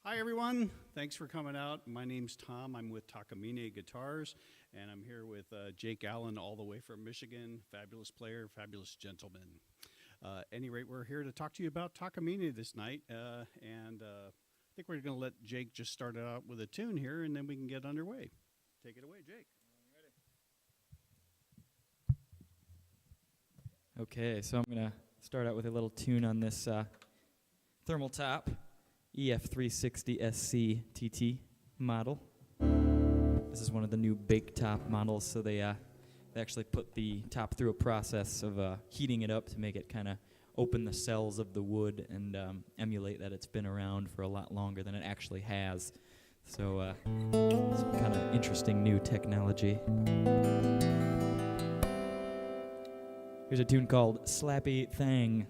Hi, everyone. Thanks for coming out. My name's Tom. I'm with Takamine Guitars, and I'm here with Jake Allen, all the way from Michigan. Fabulous player, fabulous gentleman. Any rate, we're here to talk to you about Takamine this night, and I think we're going to let Jake just start it out with a tune here, and then we can get underway. Take it away, Jake. Okay, so I'm going to start out with a little tune on this thermal top EF360 SC TT model. This is one of the new bake top models, so they actually put the top through a process of heating it up to make it kind of open the cells of the wood and emulate that it's been around for a lot longer than it actually has. So some kind of interesting new technology. Here's a tune called Slappy Thang.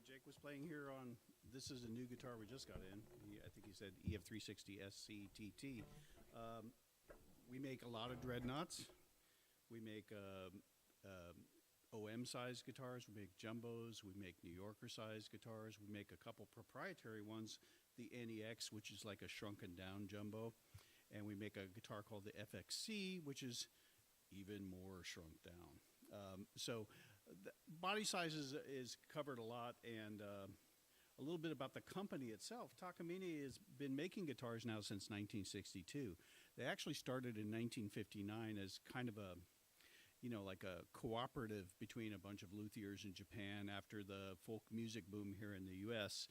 Jake was playing here on, this is a new guitar we just got in. I think he said EF360 SC TT. We make a lot of dreadnoughts. We make OM size guitars. We make jumbos. We make New Yorker size guitars. We make a couple proprietary ones, the NEX, which is like a shrunken down jumbo. And we make a guitar called the FXC, which is even more shrunk down. So the body size is covered a lot, and a little bit about the company itself. Takamine has been making guitars now since 1962. They actually started in 1959 as kind of a, like a cooperative between a bunch of luthiers in Japan. After the folk music boom here in the U.S.,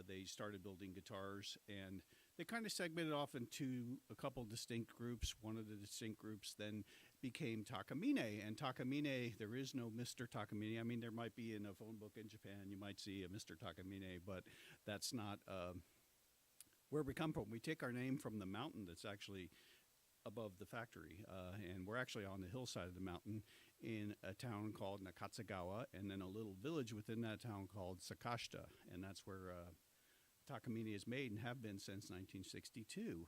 they started building guitars, and they kind of segmented off into a couple distinct groups. One of the distinct groups then became Takamine. And Takamine, there is no Mr. Takamine. I mean, there might be in a phone book in Japan, you might see a Mr. Takamine, but that's not where we come from. We take our name from the mountain that's actually above the factory, and we're actually on the hillside of the mountain in a town called Nakatsugawa, and then a little village within that town called Sakashita, and that's where Takamine is made and have been since 1962,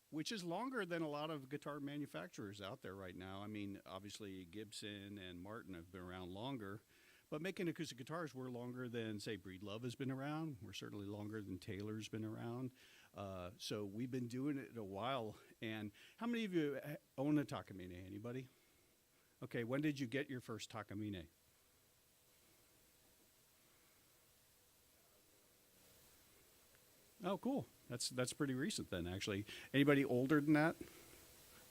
which is longer than a lot of guitar manufacturers out there right now. I mean, obviously Gibson and Martin have been around longer, but making acoustic guitars, we're longer than, say, Breedlove has been around. We're certainly longer than Taylor's been around. So we've been doing it a while. And how many of you own a Takamine? Anybody? Okay, when did you get your first Takamine? Oh, cool. That's pretty recent then, actually. Anybody older than that?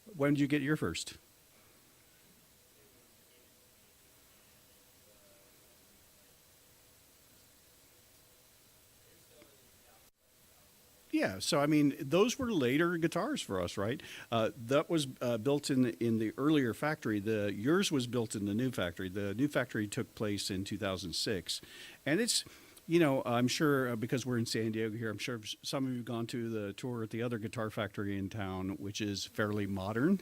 When did you get your first? Yeah, so I mean, those were later guitars for us, right? That was built in the earlier factory. Yours was built in the new factory. The new factory took place in 2006, and it's, I'm sure because we're in San Diego here, I'm sure some of you have gone to the tour at the other guitar factory in town, which is fairly modern.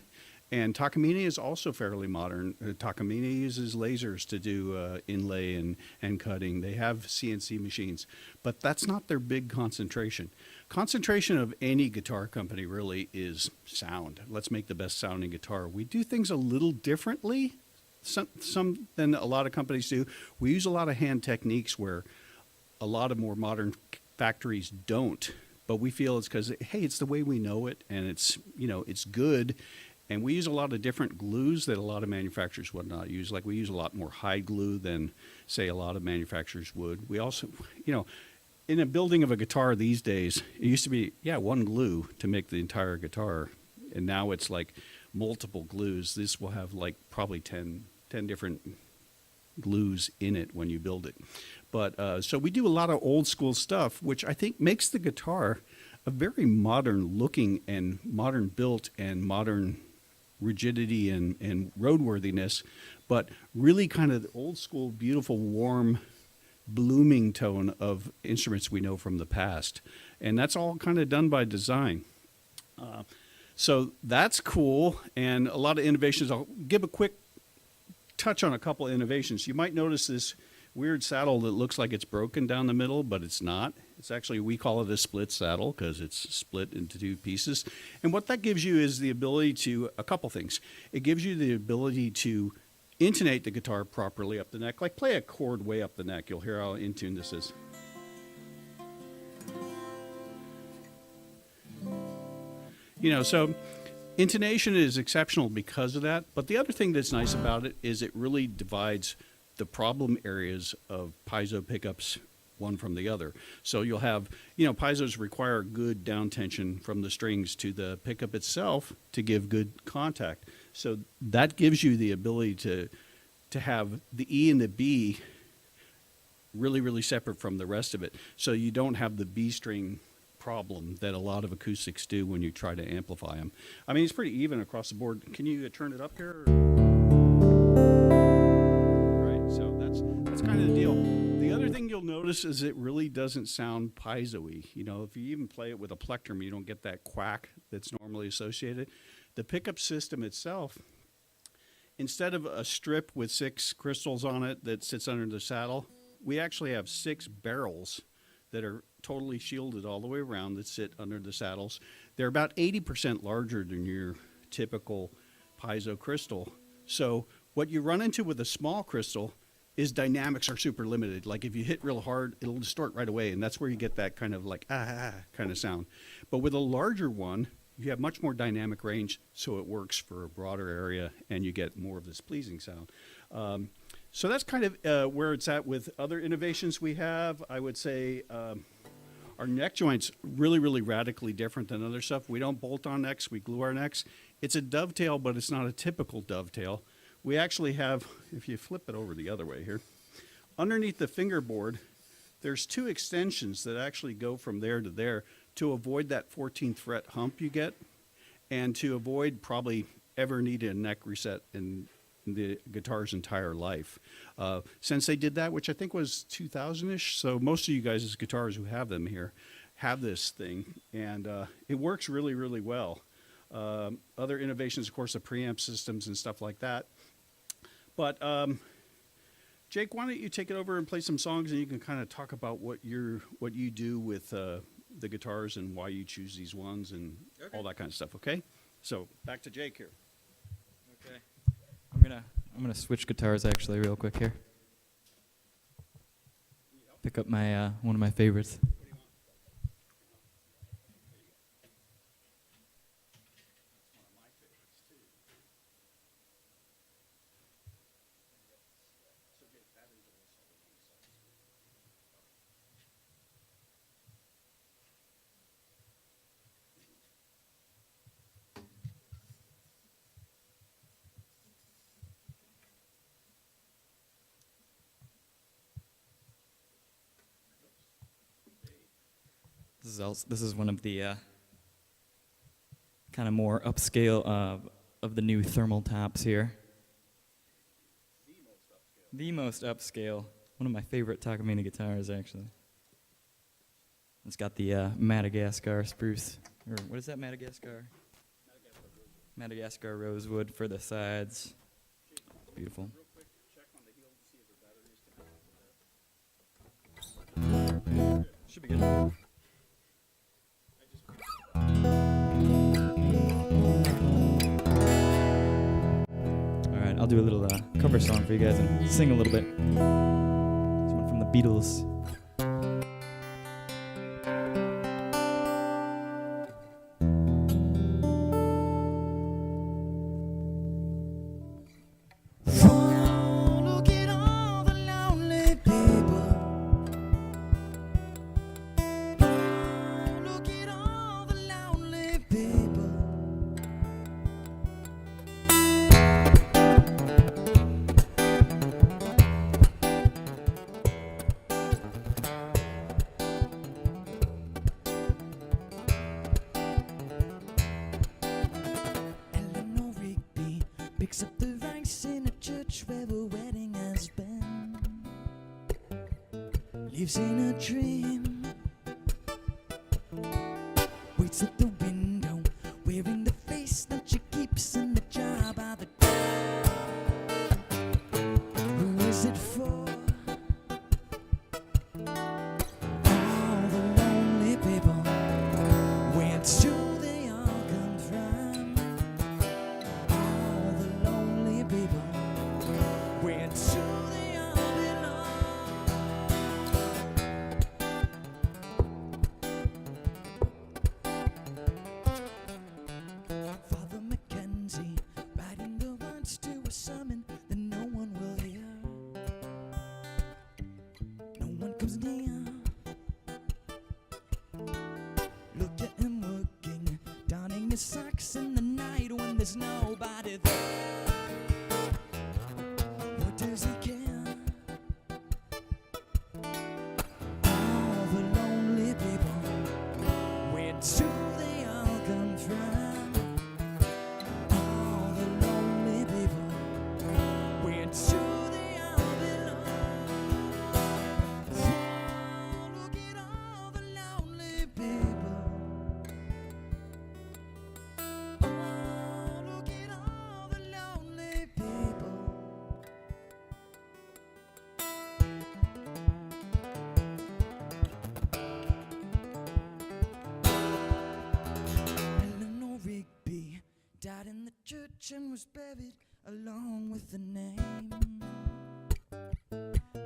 And Takamine is also fairly modern. Takamine uses lasers to do inlay and cutting. They have CNC machines, but that's not their big concentration. Concentration of any guitar company really is sound. Let's make the best sounding guitar. We do things a little differently some than a lot of companies do. We use a lot of hand techniques where a lot of more modern factories don't, but we feel it's because, hey, it's the way we know it, and it's good. And we use a lot of different glues that a lot of manufacturers would not use. Like we use a lot more hide glue than, say, a lot of manufacturers would. We also, in a building of a guitar these days, it used to be, one glue to make the entire guitar. And now it's like multiple glues. This will have like probably 10 different glues in it when you build it. But so we do a lot of old school stuff, which I think makes the guitar a very modern looking and modern built and modern rigidity and roadworthiness, but really kind of the old school, beautiful, warm, blooming tone of instruments we know from the past. And that's all kind of done by design. So that's cool. And a lot of innovations. I'll give a quick touch on a couple of innovations. You might notice this weird saddle that looks like it's broken down the middle, but it's not. It's actually, we call it a split saddle because it's split into two pieces. And what that gives you is the ability to, a couple things. It gives you the ability to intonate the guitar properly up the neck. Like play a chord way up the neck. You'll hear how in tune this is. So intonation is exceptional because of that. But the other thing that's nice about it is it really divides the problem areas of piezo pickups one from the other. So you'll have, piezos require good down tension from the strings to the pickup itself to give good contact. So that gives you the ability to have the E and the B really, really separate from the rest of it. So you don't have the B string problem that a lot of acoustics do when you try to amplify them. I mean, it's pretty even across the board. Can you turn it up here? So that's kind of the deal. The other thing you'll notice is it really doesn't sound piezo-y. If you even play it with a plectrum, you don't get that quack that's normally associated. The pickup system itself, instead of a strip with 6 crystals on it that sits under the saddle, we actually have 6 barrels that are totally shielded all the way around that sit under the saddles. They're about 80% larger than your typical piezo crystal. So what you run into with a small crystal is dynamics are super limited. Like if you hit real hard, it'll distort right away, and that's where you get that kind of like kind of sound. But with a larger one, you have much more dynamic range, so it works for a broader area, and you get more of this pleasing sound. So that's kind of where it's at with other innovations we have. I would say our neck joint's really, really radically different than other stuff. We don't bolt on necks, we glue our necks. It's a dovetail, but it's not a typical dovetail. We actually have, if you flip it over the other way here, underneath the fingerboard, there's 2 extensions that actually go from there to there to avoid that 14th fret hump you get and to avoid probably ever needing a neck reset in the guitar's entire life. Since they did that, which I think was 2000-ish, so most of you guys as guitars who have them here have this thing, and it works really, really well. Other innovations, of course, the preamp systems and stuff like that. But Jake, why don't you take it over and play some songs, and you can kind of talk about what you do with the guitars and why you choose these ones and all that kind of stuff. Okay, so back to Jake here. Okay, I'm gonna switch guitars actually real quick here. Pick up my one of my favorites. This is one of the kind of more upscale of the new thermal tops here. The most upscale. One of my favorite Takamine guitars, actually. It's got the Madagascar spruce, or what is that, Madagascar? Madagascar rosewood for the sides. Beautiful. Should be good. Alright, I'll do a little cover song for you guys and sing a little bit. This one from the Beatles. Picks up the rice in a church where a wedding has been. Lives in a dream. Waits at the window, wearing the face that she keeps in the jar by the door. Who is it for? All the lonely people. Where to they all come from? Where do they all belong? Father Mackenzie, writing the words to a sermon that no one will hear. No one comes near. Look at him working, donning his socks in the night when there's nobody there. Does he care? All the lonely people, where do they all come from? All the lonely people, where do they all belong? Oh, look at all the lonely people. Oh, look at all the lonely people. Died in the church and was buried along with the name.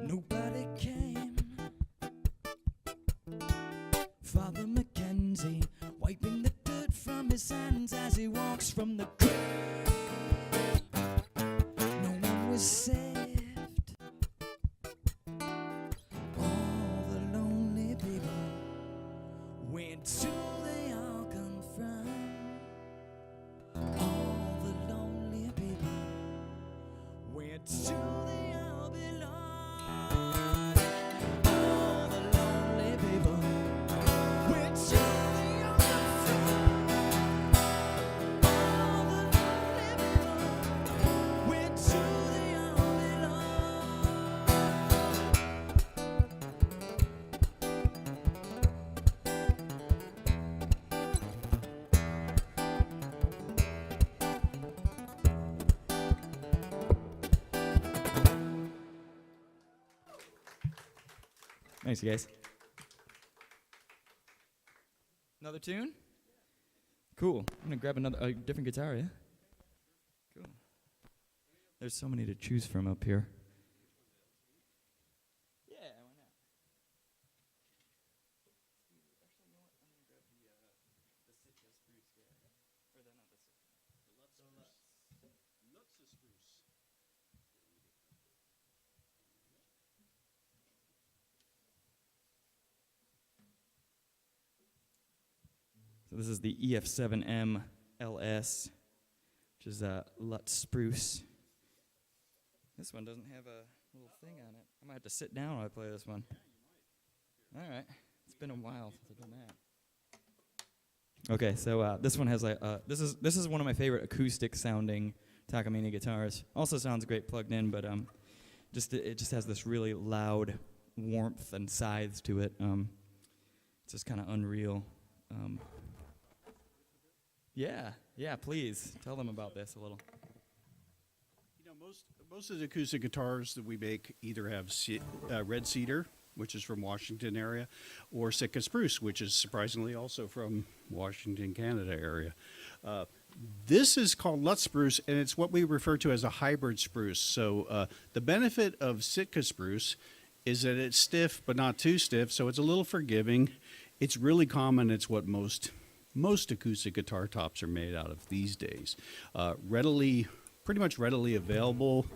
Nobody came. Father Mackenzie wiping the dirt from his hands as he walks from the grave. No one was saved. All the lonely people, where do they all come from? All the lonely people, where do they all belong? All the lonely people, where do they all come from? All the lonely people, where do Thanks, you guys. Another tune? Cool. I'm going to grab a different guitar, yeah? Cool. There's so many to choose from up here. Yeah, why not? Actually, you know what? I'm going to grab the Sitka spruce guy. Or not the Sitka. So this is the EF7M LS, which is a Lutz spruce. This one doesn't have a little thing on it. I might have to sit down while I play this one. All right. It's been a while since I've done that. Okay, so this one has this is one of my favorite acoustic sounding Takamine guitars. Also sounds great plugged in, but it just has this really loud warmth and size to it. It's just kind of unreal. Yeah, please tell them about this a little. You know, most of the acoustic guitars that we make either have red cedar, which is from Washington area, or Sitka spruce, which is surprisingly also from Washington, Canada area. This is called Lutz spruce, and it's what we refer to as a hybrid spruce. So the benefit of Sitka spruce is that it's stiff, but not too stiff, so it's a little forgiving. It's really common. It's what most acoustic guitar tops are made out of these days. Pretty much readily available,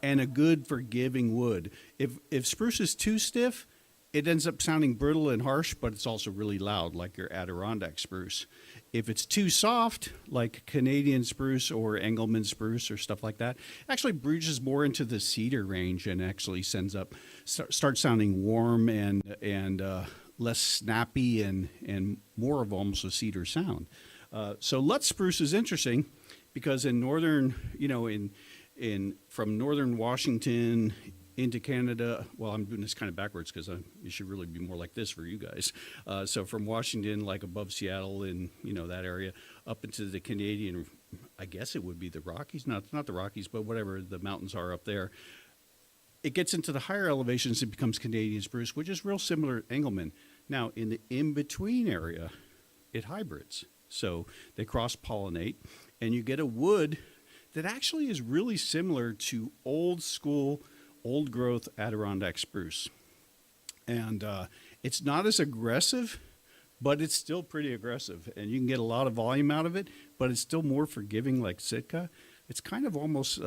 and a good forgiving wood. If spruce is too stiff, it ends up sounding brittle and harsh, but it's also really loud, like your Adirondack spruce. If it's too soft, like Canadian spruce or Engelmann spruce or stuff like that, actually bridges more into the cedar range and actually starts sounding warm and less snappy and more of almost a cedar sound. So Lutz spruce is interesting because in northern, from northern Washington into Canada, well, I'm doing this kind of backwards because it should really be more like this for you guys. So from Washington, like above Seattle and, that area, up into the Canadian, I guess it would be the Rockies, not the Rockies, but whatever the mountains are up there. It gets into the higher elevations, it becomes Canadian spruce, which is real similar to Engelmann. Now, in the in-between area, it hybrids. So they cross-pollinate, and you get a wood that actually is really similar to old-school, old-growth Adirondack spruce. And it's not as aggressive, but it's still pretty aggressive. And you can get a lot of volume out of it, but it's still more forgiving like Sitka. It's kind of almost...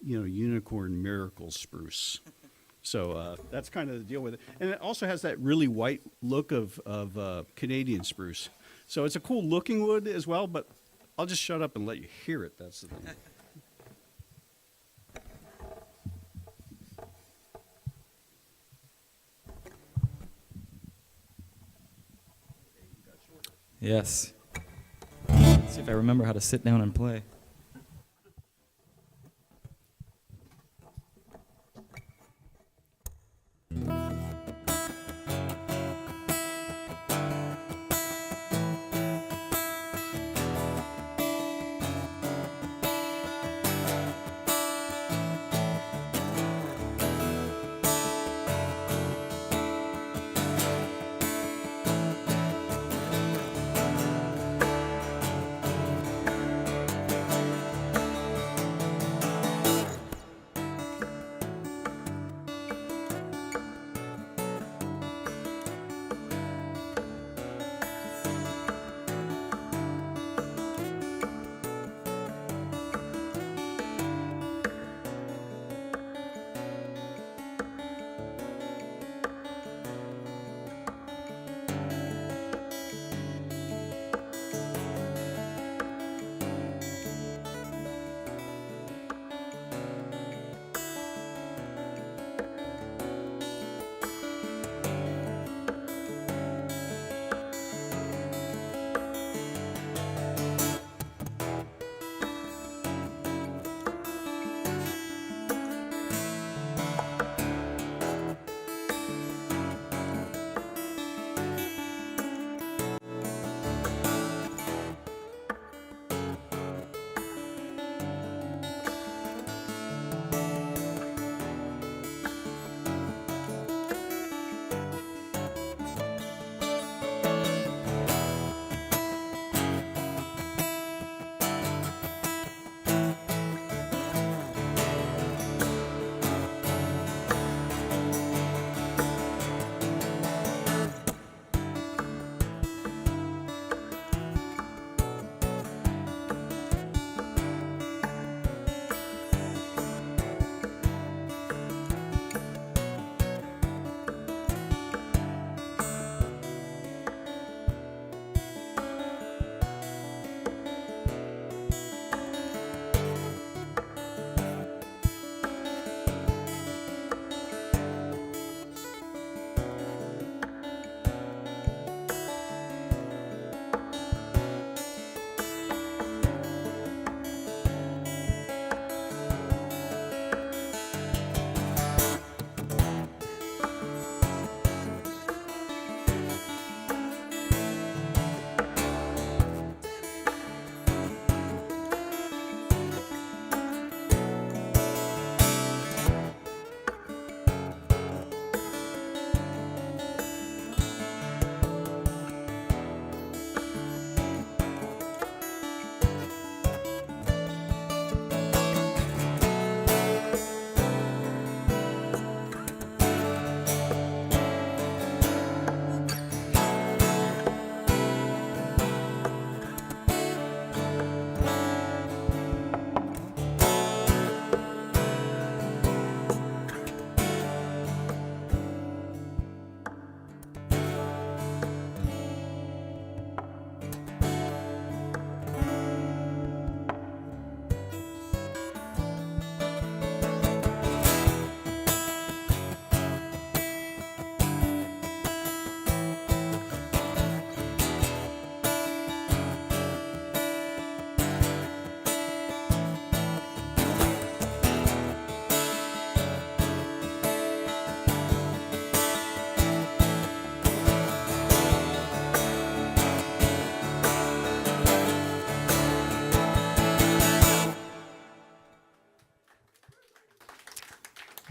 unicorn miracle spruce. So that's kind of the deal with it. And it also has that really white look of Canadian spruce. So it's a cool looking wood as well, but I'll just shut up and let you hear it. That's the thing. Yes. Let's see if I remember how to sit down and play.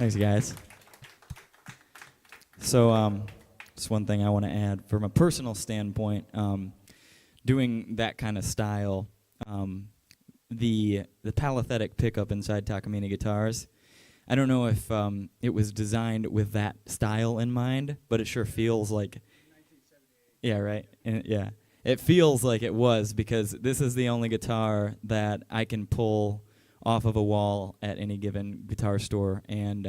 Thanks, guys. So, just one thing I want to add from a personal standpoint, doing that kind of style, the palathetic pickup inside Takamine guitars, I don't know if it was designed with that style in mind, but it sure feels like, yeah, right, yeah. It feels like it was, because this is the only guitar that I can pull off of a wall at any given guitar store and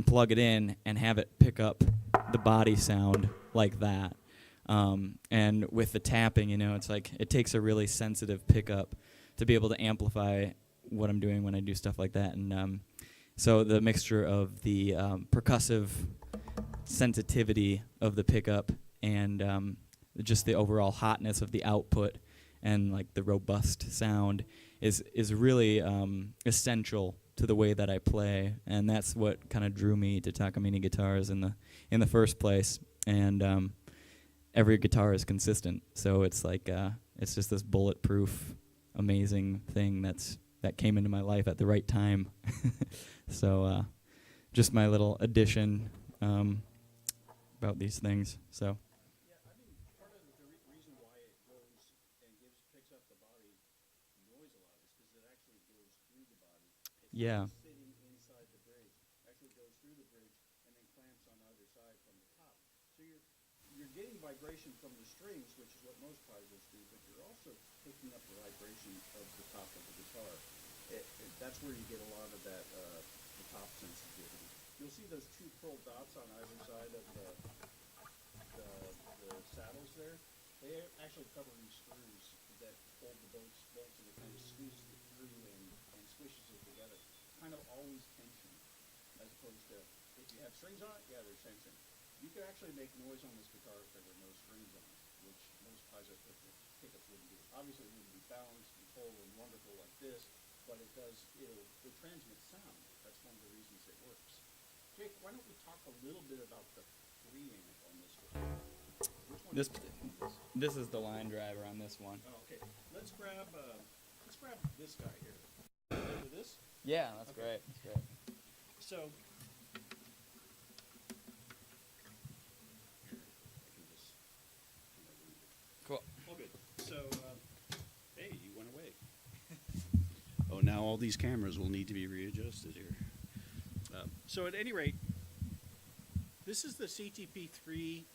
plug it in and have it pick up the body sound like that. And with the tapping, you know, it's like it takes a really sensitive pickup to be able to amplify what I'm doing when I do stuff like that. And so the mixture of the percussive sensitivity of the pickup and just the overall hotness of the output and like the robust sound is really essential to the way that I play, and that's what kind of drew me to Takamine guitars in the first place. And every guitar is consistent, so it's like it's just this bulletproof, amazing thing that came into my life at the right time. So just my little addition about these things. So. Yeah. Sitting inside the bridge, actually goes through the bridge and then clamps on either side from the top. So you're getting vibration from the strings, which is what most piezo's do, but you're also picking up the vibration of the top of the guitar. That's where you get a lot of that the top sensitivity. You'll see those two pearl dots on either side of the saddles there. They actually cover in screws that hold the bolts and it kind of squeezes it through and squishes it together. Kind of always tension, as opposed to if you have strings on it, yeah, there's tension. You could actually make noise on this guitar if there were no strings on it, which most piezo pickups wouldn't do. Obviously, it wouldn't be balanced and full and wonderful like this, but it transmits sound. That's one of the reasons it works. Jake, why don't we talk a little bit about the preamp on this guitar? Which one is This is the line driver on this one. Oh, okay. Let's grab this guy here. Remember this? Yeah, that's great. That's great. So, I can just Cool. all good. So, hey, you went away. Oh, now all these cameras will need to be readjusted here. So, at any rate, this is the CTP3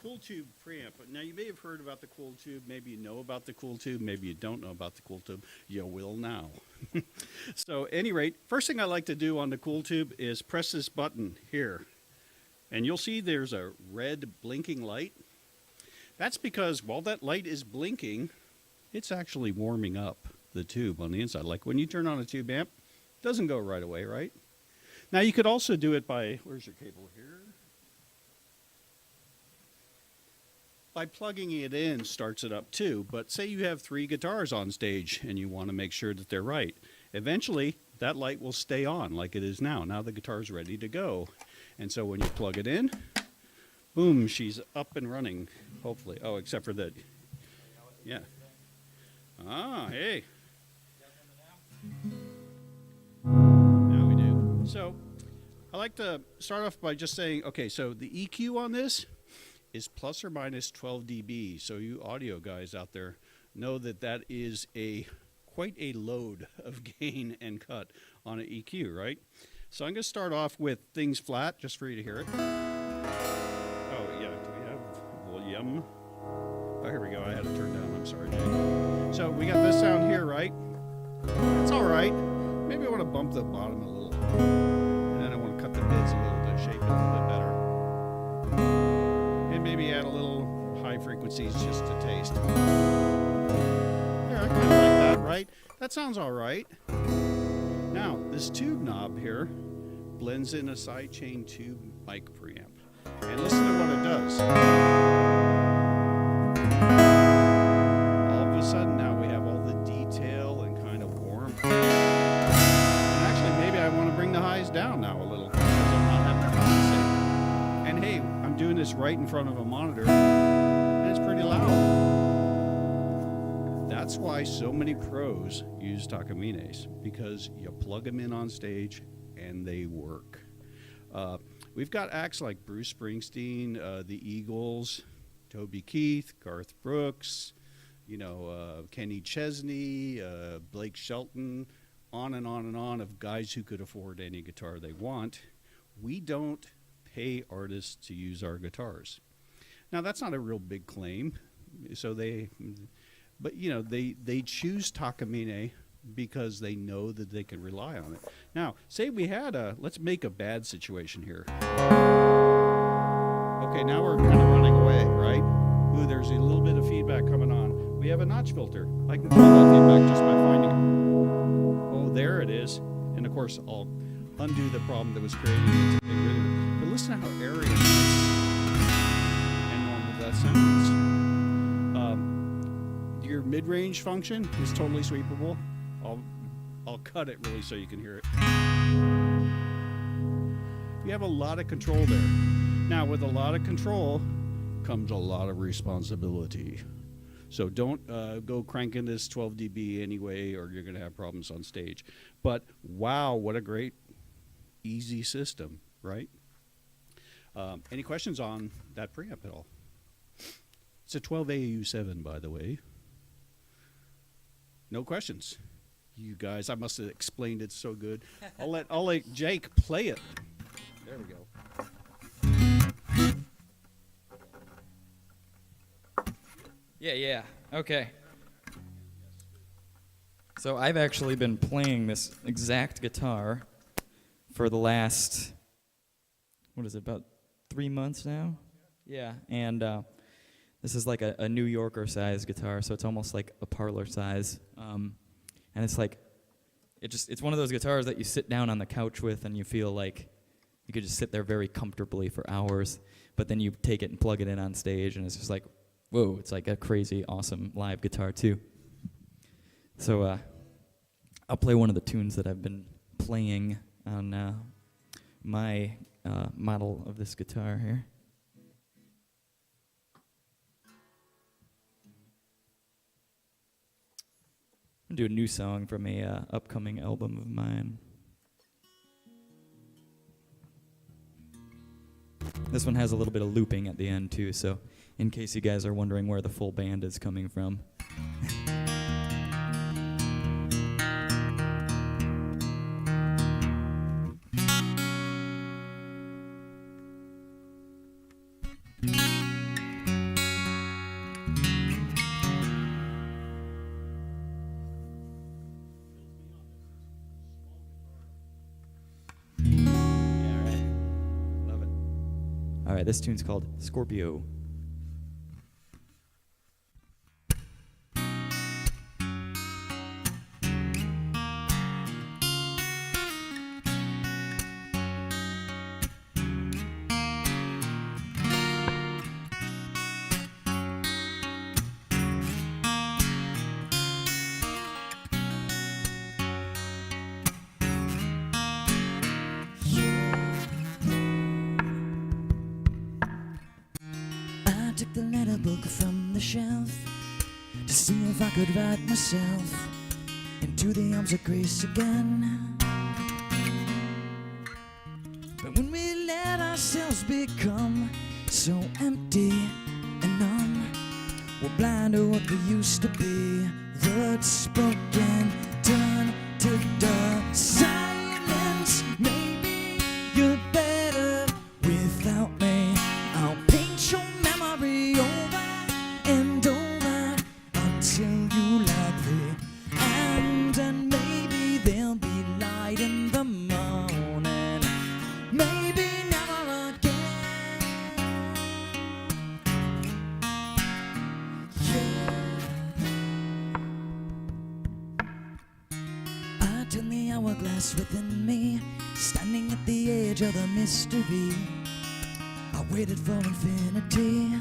cool tube preamp. Now, you may have heard about the cool tube. Maybe you know about the cool tube. Maybe you don't know about the cool tube. You will now. So, at any rate, first thing I like to do on the cool tube is press this button here. And you'll see there's a red blinking light. That's because while that light is blinking, it's actually warming up the tube on the inside. Like when you turn on a tube amp, it doesn't go right away, right? Now, you could also do it by, where's your cable here? By plugging it in starts it up too, but say you have 3 guitars on stage and you want to make sure that they're right. Eventually, that light will stay on like it is now. Now the guitar's ready to go. And so when you plug it in, boom, she's up and running, hopefully. Oh, except for that. Yeah. Ah, hey. Now we do. So I like to start off by just saying, okay, so the EQ on this is plus or minus 12 dB. So you audio guys out there know that that is quite a load of gain and cut on an EQ, right? So I'm going to start off with things flat just for you to hear it. Oh, yeah, do we have volume? Oh, here we go. I had it turned down. I'm sorry, Jake. So we got this sound here, right? It's all right. Maybe I want to bump the bottom a little. And then I want to cut the mids a little to shape it a little bit better. And maybe add a little high frequencies just to taste. Yeah, I kind of like that, right? That sounds all right. Now, this tube knob here blends in a sidechain tube mic preamp. And listen to what it does. All of a sudden, now we have all the detail and kind of warmth. And actually, maybe I want to bring the highs down now a little because I'm not having to compensate. And hey, I'm doing this right in front of a monitor, and it's pretty loud. That's why so many pros use Takamines, because you plug them in on stage and they work. We've got acts like Bruce Springsteen, the Eagles, Toby Keith, Garth Brooks, Kenny Chesney, Blake Shelton, on and on and on of guys who could afford any guitar they want. We don't pay artists to use our guitars. Now, that's not a real big claim. But they choose Takamine because they know that they can rely on it. Now, say we had let's make a bad situation here. Okay, now we're kind of running away, right? Ooh, there's a little bit of feedback coming on. We have a notch filter. I can control that feedback just by finding it. Oh, there it is. And of course, I'll undo the problem that was created to get rid of it. But listen to how airy and nice and normal that sounds. Your mid-range function is totally sweepable. I'll cut it really so you can hear it. You have a lot of control there. Now, with a lot of control comes a lot of responsibility. So don't go cranking this 12 dB anyway, or you're going to have problems on stage. But wow, what a great, easy system, right? Any questions on that preamp at all? It's a 12AU7, by the way. No questions. You guys, I must have explained it so good. I'll let Jake play it. There we go. Yeah. Okay. So I've actually been playing this exact guitar for the last, about 3 months now? Yeah, and this is like a New Yorker size guitar, so it's almost like a parlor size. And it's like, it's one of those guitars that you sit down on the couch with and you feel like you could just sit there very comfortably for hours, but then you take it and plug it in on stage and it's just like, whoa, it's like a crazy, awesome live guitar too. So I'll play one of the tunes that I've been playing on my model of this guitar here. I'm gonna do a new song from a upcoming album of mine. This one has a little bit of looping at the end too, so in case you guys are wondering where the full band is coming from. Alright, this tune's called Scorpio. Took the letter book from the shelf to see if I could write myself into the arms of grace again. But when we let ourselves become so empty and numb, we're blind to what we used to be. Words spoken, turned to dust. Silence, maybe you're better without me. I'll paint your memory over and over until you like the end. And maybe there'll be light in the morning, maybe never again. I turn the hourglass within me, standing at the edge of the mystery. I waited for infinity.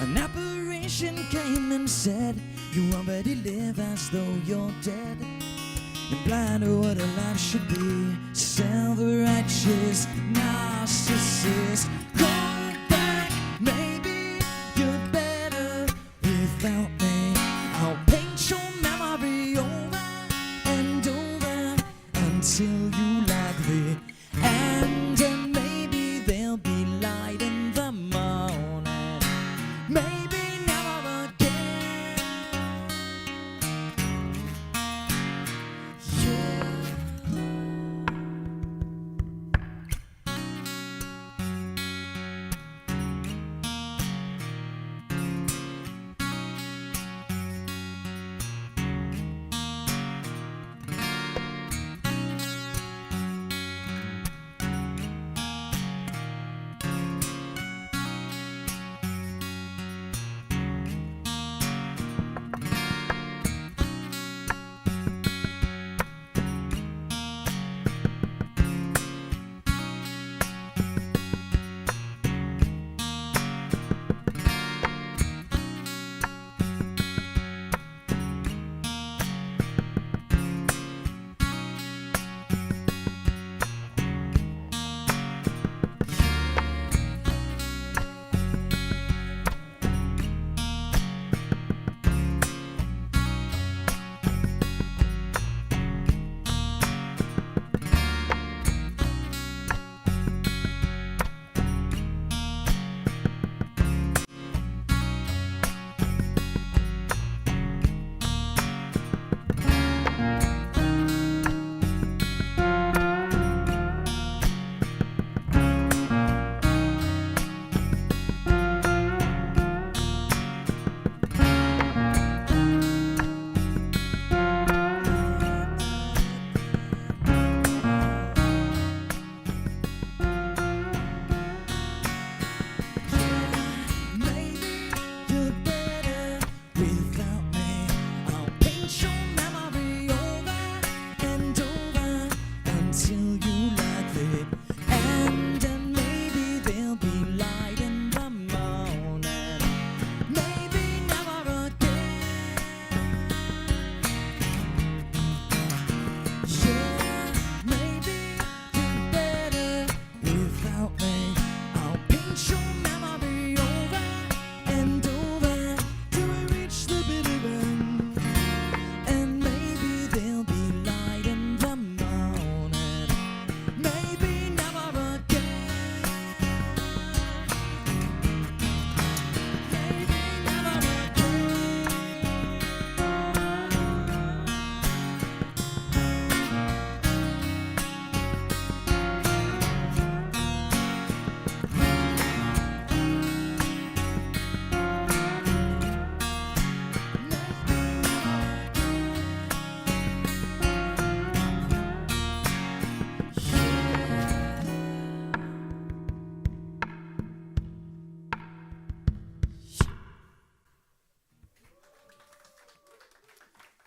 An apparition came and said, you already live as though you're dead. You're blind to what a life should be. Self-righteous narcissist. Go back, maybe you're better without me. I'll paint your memory over and over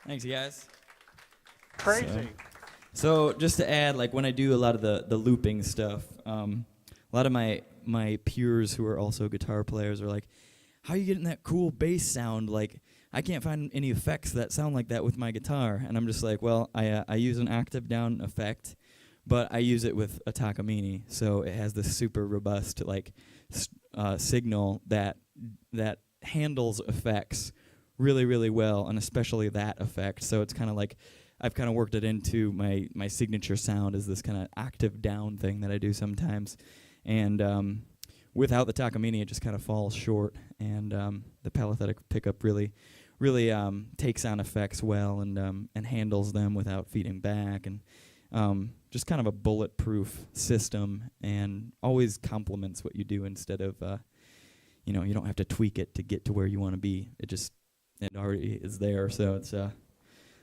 Thanks, you guys. Crazy. So just to add, like when I do a lot of the looping stuff, a lot of my peers who are also guitar players are like, how are you getting that cool bass sound? Like, I can't find any effects that sound like that with my guitar. And I'm just like, well, I use an octave down effect, but I use it with a Takamine, so it has this super robust like signal that handles effects really, really well, and especially that effect. So it's kind of like I've kind of worked it into my signature sound as this kind of octave down thing that I do sometimes. And without the Takamine, it just kind of falls short. And the palathetic pickup really takes on effects well and handles them without feeding back. And just kind of a bulletproof system, and always complements what you do instead of, you don't have to tweak it to get to where you want to be. It already is there. So it's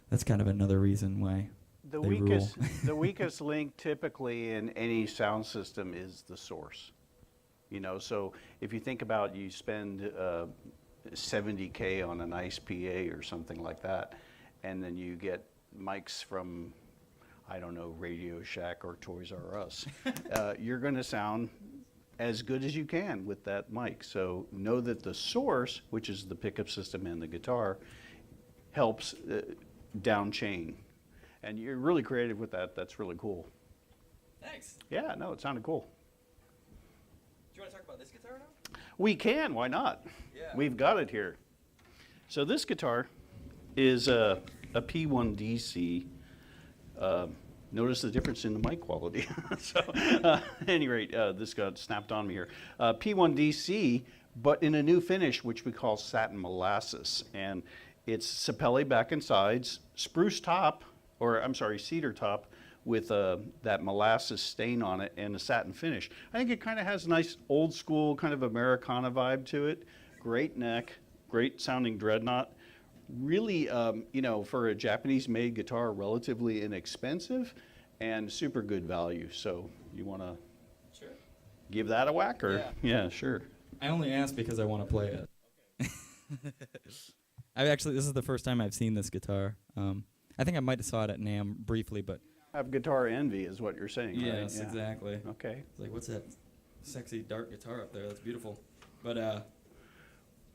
that's kind of another reason why The they weakest, rule. the weakest link typically in any sound system is the source. So if you think about, you spend $70K on a nice PA or something like that, and then you get mics from, I don't know, Radio Shack or Toys R Us, you're going to sound as good as you can with that mic. So know that the source, which is the pickup system and the guitar, helps down chain. And you're really creative with that. That's really cool. Thanks. Yeah, no, it sounded cool. Do you want to talk about this guitar now? We can, why not? Yeah. We've got it here. So this guitar is a P1DC. Notice the difference in the mic quality. So, at any rate, this got snapped on me here. P1DC, but in a new finish, which we call satin molasses. And it's sapelli back and sides, spruce top, cedar top, with that molasses stain on it and a satin finish. I think it kind of has a nice old school kind of Americana vibe to it. Great neck, great sounding dreadnought. Really, for a Japanese-made guitar, relatively inexpensive and super good value. So you want to give that a whack, or yeah, sure. I only asked because I want to play it. This is the first time I've seen this guitar. I think I might have saw it at NAMM briefly, but Have guitar envy, is what you're saying, right? yes, Yeah. exactly. Okay. It's like, what's that sexy dark guitar up there? That's beautiful. But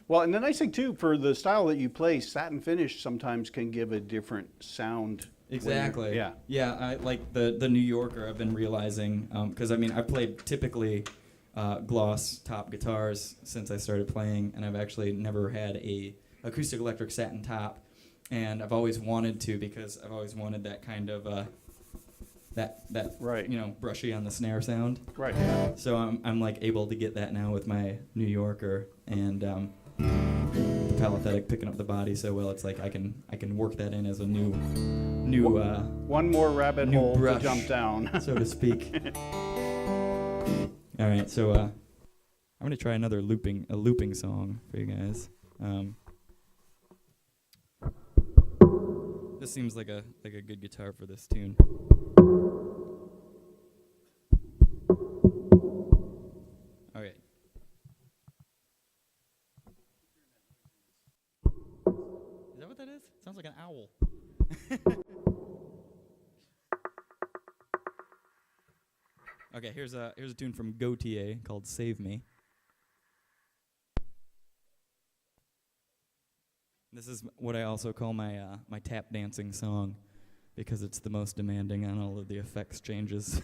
Well, and the nice thing too, for the style that you play, satin finish sometimes can give a different sound. exactly. Yeah. Yeah, I like the New Yorker. I've been realizing because I've played typically gloss top guitars since I started playing, and I've actually never had a acoustic electric satin top, and I've always wanted to, because I've always wanted that kind of that Right. brushy on the snare sound. Right. So I'm like able to get that now with my New Yorker, and the palathetic picking up the body so well. It's like I can work that in as a new One more rabbit new hole brush, to jump down. so to speak. All right, so I'm gonna try another looping song for you guys. This seems like a good guitar for this tune. Okay. Is that what that is? Sounds like an owl. Okay, here's a tune from Gautier called "Save Me." This is what I also call my my tap dancing song, because it's the most demanding on all of the effects changes.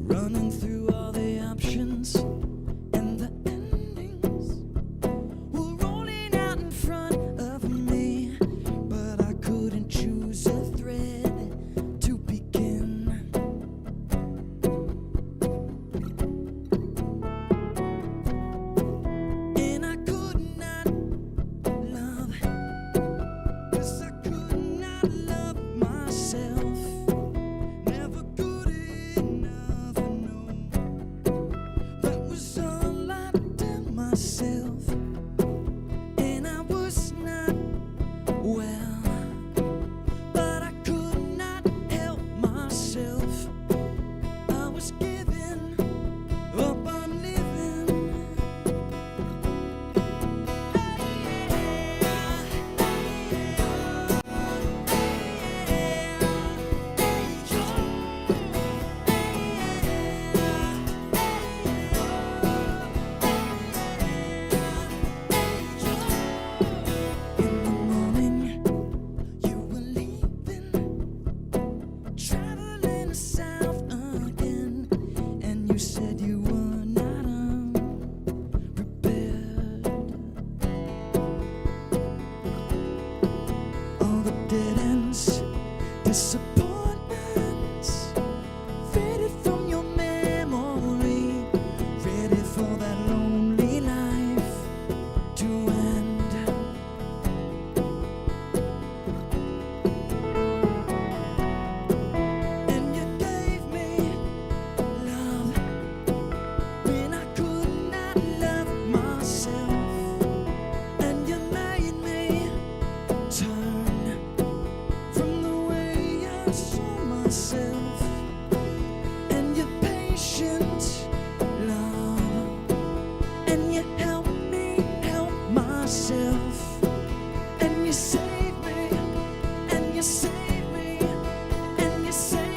running through all the options and the endings were rolling out in front of me, but I couldn't choose a thread to begin. And I could not love, 'cause I could not love myself. Never good enough, no. That was all I did myself. And I was not well, but I could not help myself. I was giving up on living. In the morning, you were leaving, traveling south again, and you said you were not unprepared. All the dead ends, disappointments, faded from your memory, ready for that lonely life to end. And you gave me love when I could not love myself, and you made me turn from the way I saw myself. And your patient love, and you helped me help myself, and you saved me, and you saved me, and you saved me.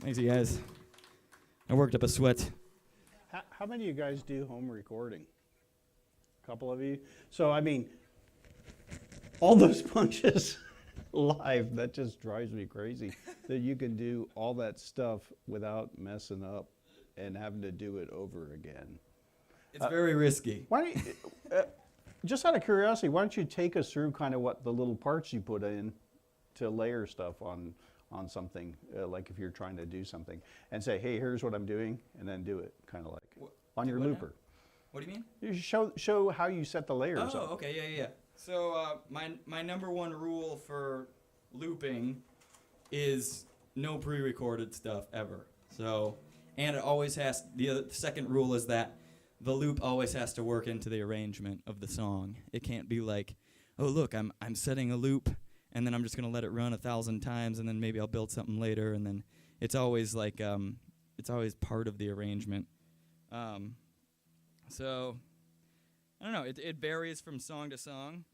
Thanks, you guys. I worked up a sweat. How many of you guys do home recording? A couple of you? So, I mean, all those punches live, that just drives me crazy. That you can do all that stuff without messing up and having to do it over again. It's very risky. Why don't you, just out of curiosity, why don't you take us through kind of what the little parts you put in to layer stuff on something, like if you're trying to do something, and say, hey, here's what I'm doing, and then do it, kind of like on your what now? looper. What do you mean? You show how you set the layers Oh, up. okay, yeah. So my number one rule for looping is no pre-recorded stuff ever. So, and it always has, the second rule is that the loop always has to work into the arrangement of the song. It can't be like, oh look, I'm setting a loop, and then I'm just gonna let it run 1,000 times, and then maybe I'll build something later, and then it's always like, it's always part of the arrangement. So, I don't know, it varies from song to song,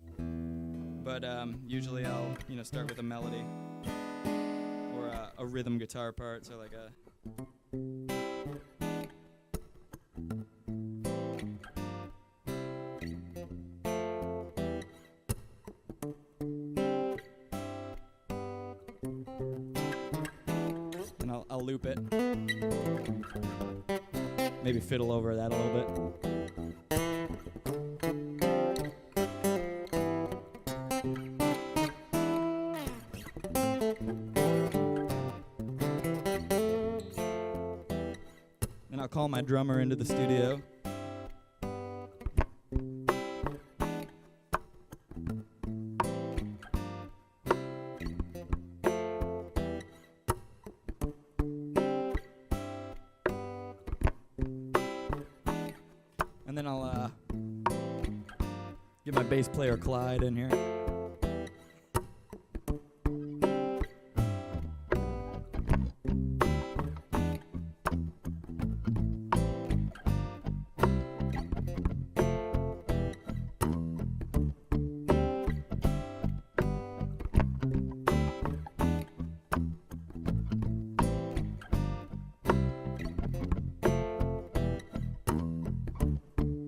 but usually I'll start with a melody or a rhythm guitar part, so like a. And I'll loop it. Maybe fiddle over that a little bit. Then I'll call my drummer into the studio. And then I'll get my bass player Clyde in here.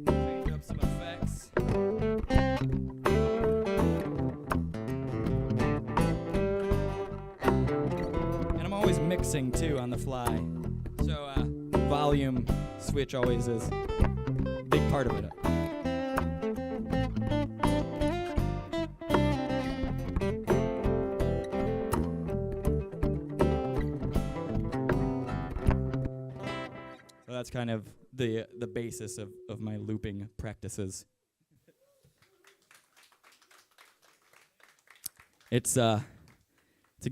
Change up some effects. And I'm always mixing too on the fly. So volume switch always is a big part of it. So that's kind of the basis of my looping practices. It's a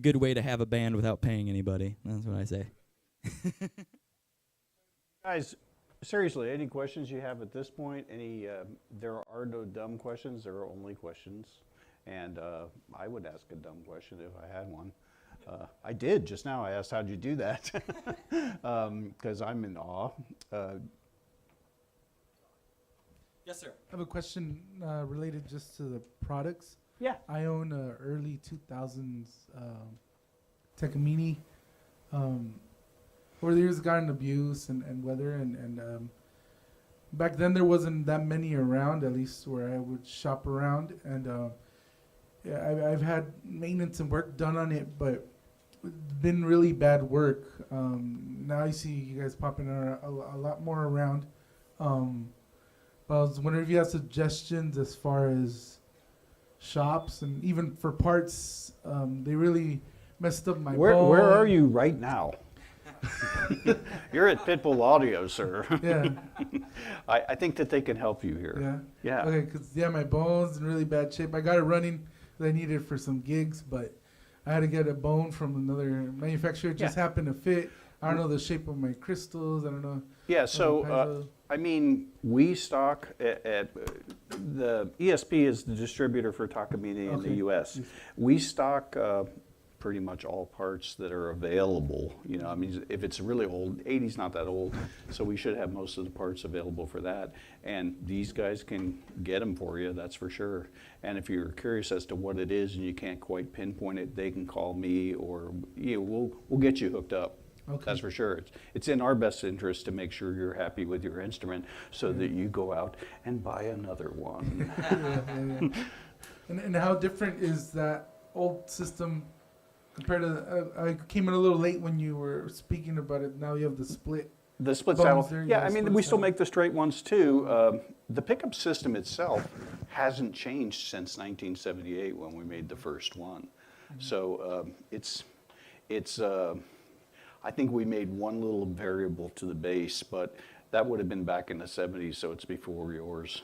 good way to have a band without paying anybody. That's what I say. Guys, seriously, any questions you have at this point? There are no dumb questions, there are only questions. And I would ask a dumb question if I had one. I did just now. I asked, how'd you do that? Because I'm in awe. Yes, sir. I have a question related just to the products. Yeah. I own a early 2000s Takamine. Over the years, gotten abuse and weather, and back then there wasn't that many around, at least where I would shop around. And yeah, I've had maintenance and work done on it, but it's been really bad work. Now I see you guys popping a lot more around. But I was wondering if you have suggestions as far as shops and even for parts. They really messed up my Where bone. are you right now? You're at Pitbull Audio, sir. Yeah. I think that they can help you here. Yeah. Yeah. Okay, because my bone's in really bad shape. I got it running 'cause I needed it for some gigs, but I had to get a bone from another manufacturer. It just happened to fit. I don't know the shape of my crystals. I don't know. Yeah, so, I mean, we stock at the ESP is the distributor for Takamine in the Okay. U.S. Yes. We stock pretty much all parts that are available. You know, I mean, if it's really old, 80's not that old, so we should have most of the parts available for that. And these guys can get them for you, that's for sure. And if you're curious as to what it is and you can't quite pinpoint it, they can call me, or we'll get you hooked up. Okay. That's for sure. It's in our best interest to make sure you're happy with your instrument so that you go out and buy another one. Yeah. And how different is that old system compared to? I came in a little late when you were speaking about it. Now you have the split. The split Bones saddle, there, yeah, yeah, I mean, split we still saddle. make the straight ones too. The pickup system itself hasn't changed since 1978 when we made the first one. So I think we made one little variable to the bass, but that would have been back in the 70s, so it's before yours.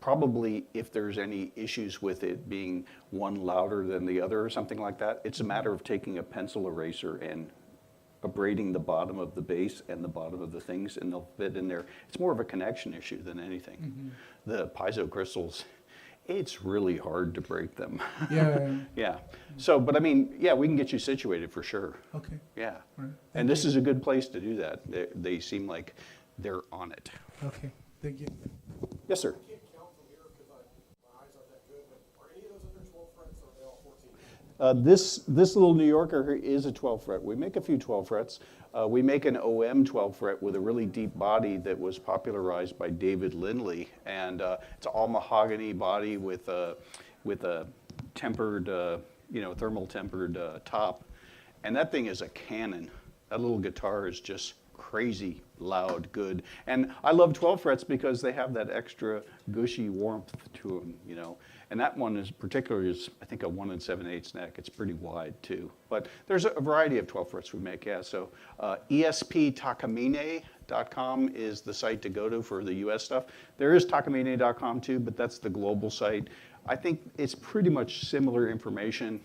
Probably if there's any issues with it being one louder than the other or something like that, it's a matter of taking a pencil eraser and abrading the bottom of the bass and the bottom of the things, and they'll fit in there. It's more of a connection issue than anything. The piezo crystals, it's really hard to break them. Yeah. Yeah. So, but I mean, yeah, we can get you situated for sure. Okay. Yeah. Right. And this is a good place to do that. They seem like they're on it. Okay. Thank you. Yes, sir. I can't count from here because my eyes aren't that good, but are any of those under 12 frets or are they all 14? This little New Yorker is a 12 fret. We make a few 12 frets. We make an OM 12 fret with a really deep body that was popularized by David Lindley, and it's all mahogany body with a tempered, thermal tempered top, and that thing is a cannon. That little guitar is just crazy loud, good, and I love 12 frets because they have that extra gushy warmth to them, you know. And that one is particularly I think a 1 7/8 neck. It's pretty wide too. But there's a variety of 12 frets we make, yeah. So esptakamine.com is the site to go to for the US stuff. There is takamine.com too, but that's the global site. I think it's pretty much similar information.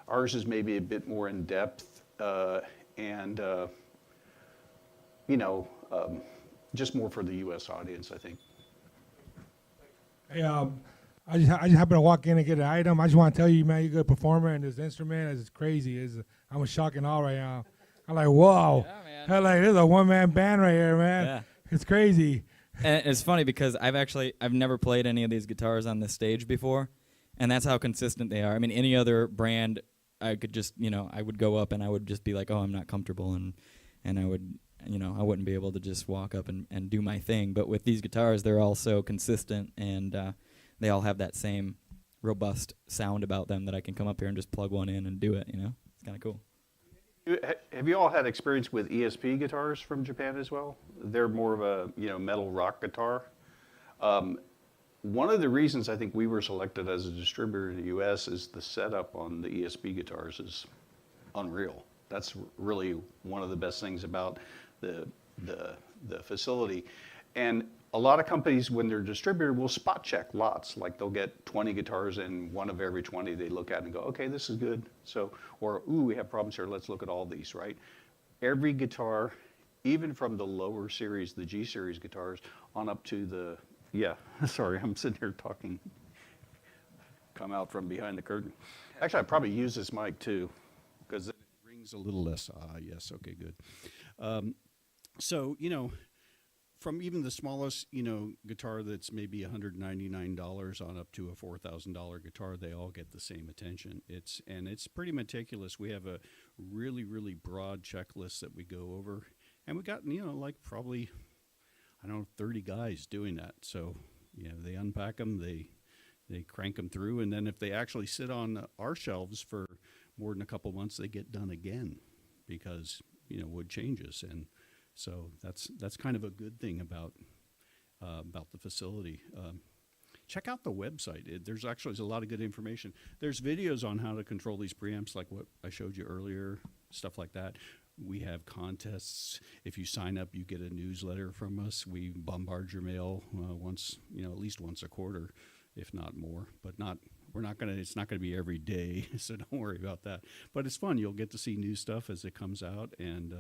Ours is maybe a bit more in depth just more for the U.S. audience, I think. Hey, I just happened to walk in and get an item. I just want to tell you, man, you're a good performer, and this instrument is crazy. I'm a shock and awe right now. I'm like, whoa. Yeah, man. Hell, like, there's a one-man band right here, man. Yeah. It's crazy. And it's funny because I've never played any of these guitars on this stage before, and that's how consistent they are. I mean, any other brand, I could just, I would go up and I would just be like, oh, I'm not comfortable, and I would, I wouldn't be able to just walk up and do my thing. But with these guitars, they're all so consistent, and they all have that same robust sound about them that I can come up here and just plug one in and do it, It's kind of cool. Have you all had experience with ESP guitars from Japan as well? They're more of a metal rock guitar. One of the reasons I think we were selected as a distributor in the U.S. is the setup on the ESP guitars is unreal. That's really one of the best things about the facility. And a lot of companies, when they're distributor, will spot check lots. Like they'll get 20 guitars, and one of every 20 they look at and go, okay, this is good. So, or, ooh, we have problems here. Let's look at all these, right? Every guitar, even from the lower series, the G series guitars, on up to the, sorry, I'm sitting here talking. Come out from behind the curtain. Actually, I probably use this mic too, because it rings a little less. Yes, okay, good. So, from even the smallest, guitar that's maybe $199 on up to a $4,000 guitar, they all get the same attention. It's pretty meticulous. We have a really, really broad checklist that we go over, and we got like probably 30 guys doing that. So they unpack them, they crank them through, and then if they actually sit on our shelves for more than a couple months, they get done again because wood changes. And so that's kind of a good thing about the facility. Check out the website. There's a lot of good information. There's videos on how to control these preamps, like what I showed you earlier, stuff like that. We have contests. If you sign up, you get a newsletter from us. We bombard your mail once, at least once a quarter, if not more. But it's not gonna be every day, so don't worry about that. But it's fun. You'll get to see new stuff as it comes out, and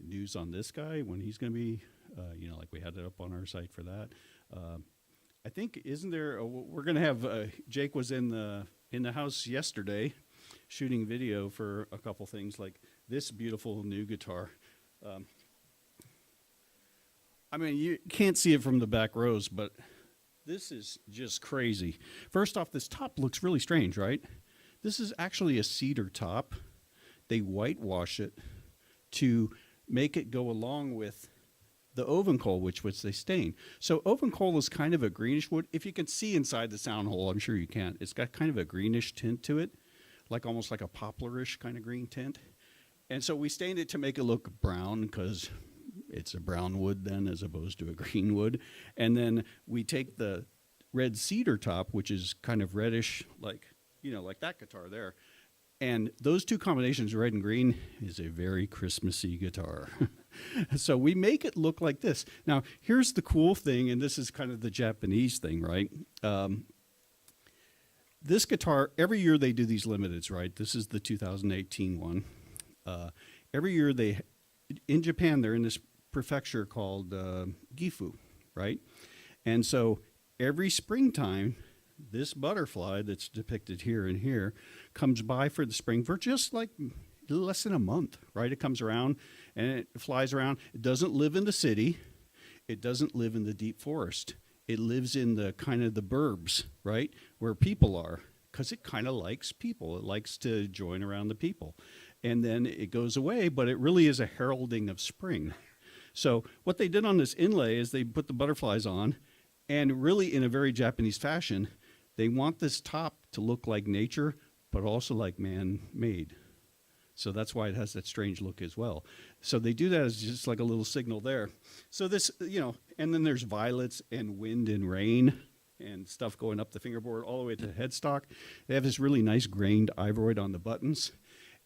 news on this guy when he's going to be, like we had it up on our site for that. I think, isn't there, we're going to have, Jake was in the house yesterday shooting video for a couple things like this beautiful new guitar. You can't see it from the back rows, but this is just crazy. First off, this top looks really strange, right? This is actually a cedar top. They whitewash it to make it go along with the oven coal, which they stain. So oven coal is kind of a greenish wood. If you can see inside the sound hole, I'm sure you can. It's got kind of a greenish tint to it, like almost like a poplarish kind of green tint. And so we stained it to make it look brown because it's a brown wood then as opposed to a green wood. And then we take the red cedar top, which is kind of reddish, like that guitar there. And those two combinations, red and green, is a very Christmassy guitar. So we make it look like this. Now, here's the cool thing, and this is kind of the Japanese thing, right? This guitar, every year they do these limiteds, right? This is the 2018 one. Every year in Japan, they're in this prefecture called Gifu, right? And so every springtime, this butterfly that's depicted here and here comes by for the spring for just like less than a month, right? It comes around and it flies around. It doesn't live in the city. It doesn't live in the deep forest. It lives in the kind of the burbs, right? Where people are, because it kind of likes people. It likes to join around the people. And then it goes away, but it really is a heralding of spring. So what they did on this inlay is they put the butterflies on, and really in a very Japanese fashion, they want this top to look like nature, but also like man-made. So that's why it has that strange look as well. So they do that as just like a little signal there. So this, and then there's violets and wind and rain and stuff going up the fingerboard all the way to the headstock. They have this really nice grained ivoroid on the buttons.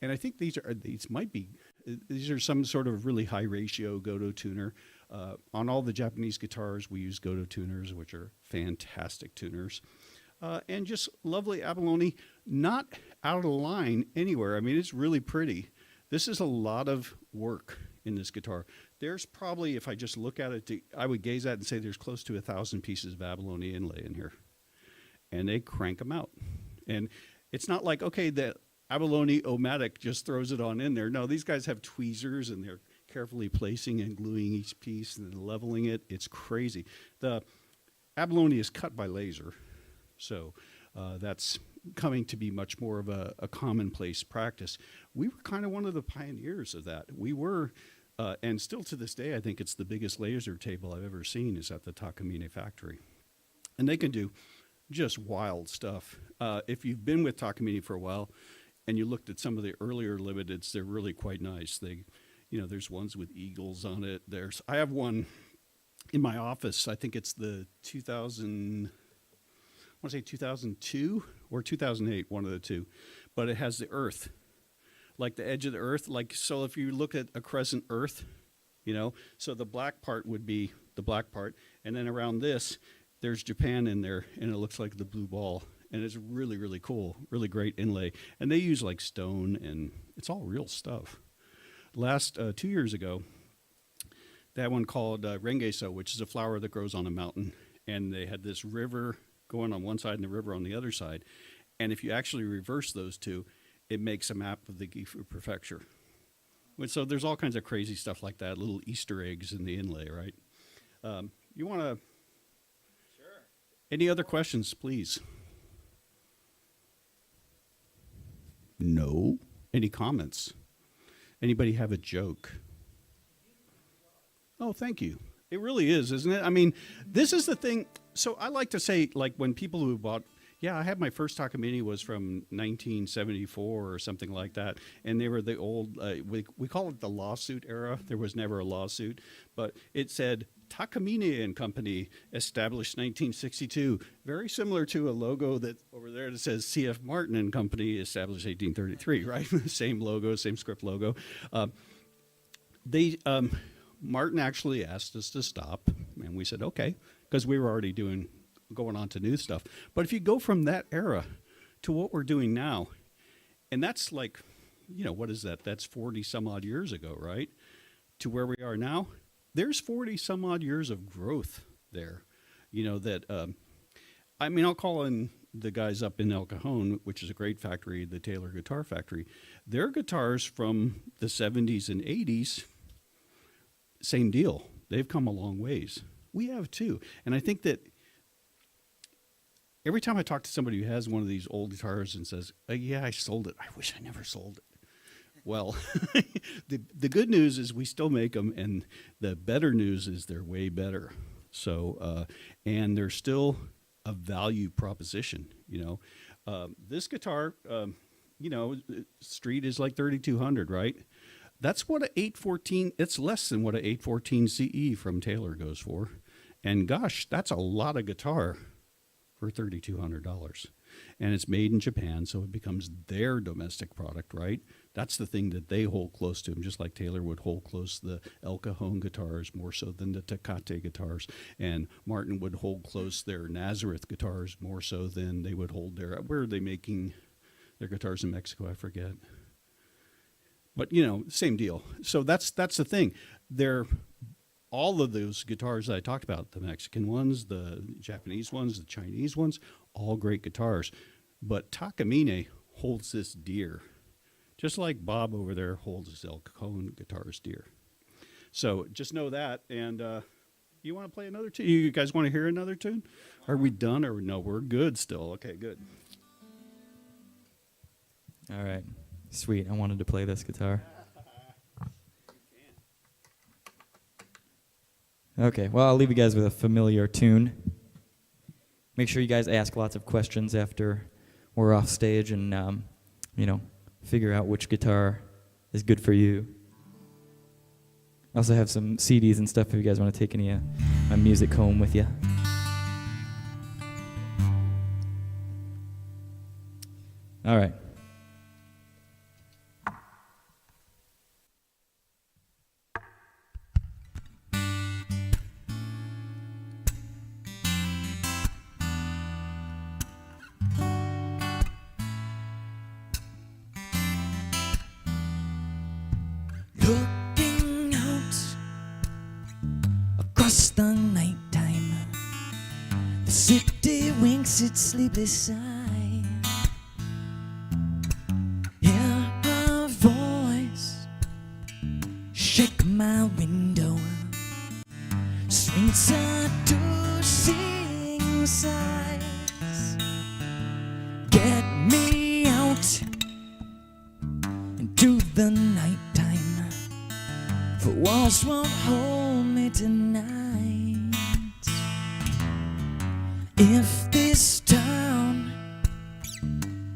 And I think these are some sort of really high ratio Goto tuner. On all the Japanese guitars, we use Goto tuners, which are fantastic tuners. And just lovely abalone, not out of line anywhere. I mean, it's really pretty. This is a lot of work in this guitar there's probably, if I just look at it, I would gaze at it and say there's close to 1,000 pieces of abalone inlay in here. And they crank them out. And it's not like, okay, the abalone O-matic just throws it on in there. No, these guys have tweezers, and they're carefully placing and gluing each piece and then leveling it. It's crazy. The abalone is cut by laser. So that's coming to be much more of a commonplace practice. We were kind of one of the pioneers of that. We were, and still to this day, I think it's the biggest laser table I've ever seen is at the Takamine factory. And they can do just wild stuff. If you've been with Takamine for a while and you looked at some of the earlier limiteds, they're really quite nice. There's ones with eagles on it. I have one in my office. I think it's the 2002 or 2008, one of the two. But it has the earth, like the edge of the earth. So if you look at a crescent earth, so the black part would be the black part. And then around this, there's Japan in there, and it looks like the blue ball. And it's really, really cool, really great inlay. And they use like stone, and it's all real stuff. Last 2 years ago, they had one called Rengeso, which is a flower that grows on a mountain. And they had this river going on one side and the river on the other side. And if you actually reverse those two, it makes a map of the Gifu Prefecture. So there's all kinds of crazy stuff like that, little Easter eggs in the inlay, right? You want to... Any other questions, please? No? Any comments? Anybody have a joke? Oh, thank you. It really is, isn't it? I mean, this is the thing. So I like to say, like, when people who bought, I had my first Takamine was from 1974 or something like that. And they were the old, we call it the lawsuit era. There was never a lawsuit. But it said, Takamine and Company, established 1962. Very similar to a logo that over there that says C.F. Martin and Company, established 1833, right? Same logo, same script logo. Martin actually asked us to stop, and we said, okay, because we were already going on to new stuff. But if you go from that era to what we're doing now, and that's like, what is that? That's 40 some odd years ago, right? To where we are now. There's 40 some odd years of growth there, I'll call in the guys up in El Cajon, which is a great factory, the Taylor Guitar Factory. Their guitars from the 70s and 80s, same deal. They've come a long ways. We have too. And I think that every time I talk to somebody who has one of these old guitars and says, I sold it. I wish I never sold it. Well, the good news is we still make them, and the better news is they're way better. So, and they're still a value proposition. This guitar, street is like 3,200, right? That's what an 814. It's less than what an 814 CE from Taylor goes for, and gosh, that's a lot of guitar for $3,200. And it's made in Japan, so it becomes their domestic product, right? That's the thing that they hold close to them, just like Taylor would hold close the El Cajon guitars more so than the Tecate guitars. And Martin would hold close their Nazareth guitars more so than they would hold where are they making their guitars in Mexico? I forget. But, same deal. So that's the thing. All of those guitars that I talked about, the Mexican ones, the Japanese ones, the Chinese ones, all great guitars. But Takamine holds this dear, just like Bob over there holds his El Cajon guitars dear. So just know that. And you want to play another tune? You guys want to hear another tune? Are we done or no? We're good still. Okay, good. All right. Sweet. I wanted to play this guitar. Okay, well, I'll leave you guys with a familiar tune. Make sure you guys ask lots of questions after we're off stage and, figure out which guitar is good for you. I also have some CDs and stuff if you guys want to take any of my music home with you. All right. Looking out Across the nighttime, the city winks its sleepless eye. Hear her voice shake my window, sweet seducing sighs. Get me out into the nighttime, for walls won't hold me tonight. If this town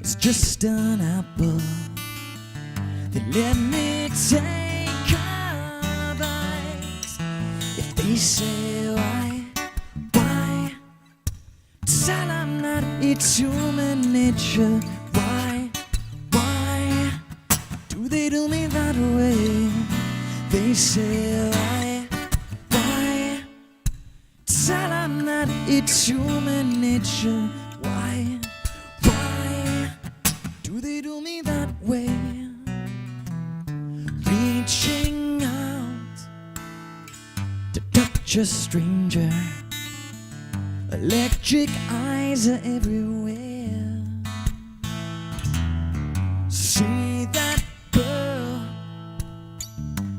is just an apple, then let me take a bite. If they say why, tell them that it's human nature. Why do they do me that way? They say why, tell them that it's human nature. Why do they do me that way? Reaching out to touch a stranger, electric eyes are everywhere. See that girl,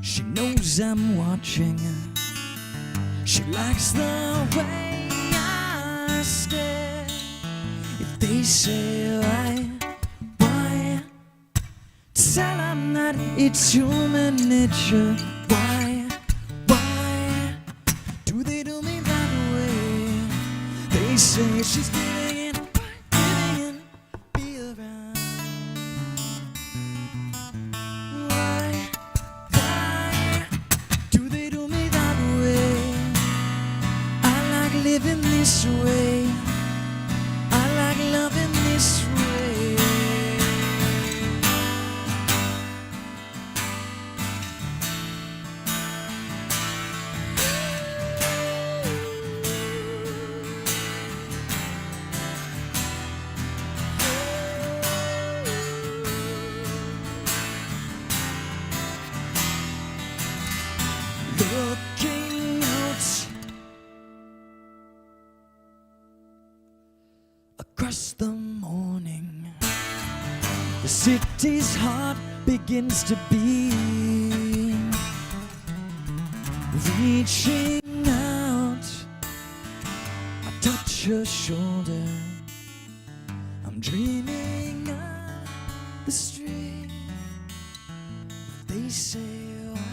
she knows I'm watching. She likes the way I stare. If they say why, tell them that it's human nature. Why do they do me that way? They say she's giving in, be around. Why do they do me that way? I like living this way. I like loving this way. Looking out across the morning, the city's heart begins to beat. Reaching out, I touch her shoulder. I'm dreaming of the street. They say why.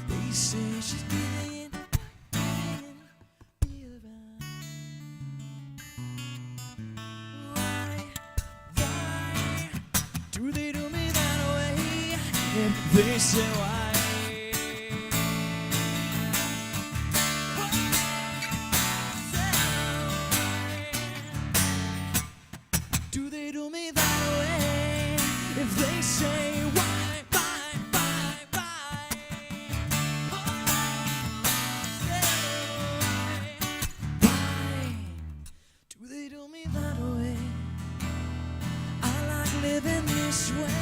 They say she's giving be around. Why do they do me that way? If they say why, do they do me that way? If they say why. Living this way.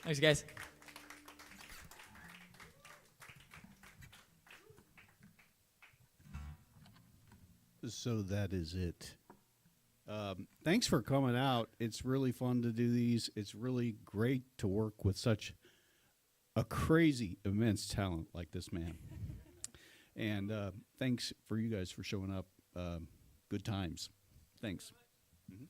Thanks, guys. So that is it. Thanks for coming out. It's really fun to do these. It's really great to work with such a crazy, immense talent like this man. And thanks for you guys for showing up. Good times. Thanks. Mm-hmm.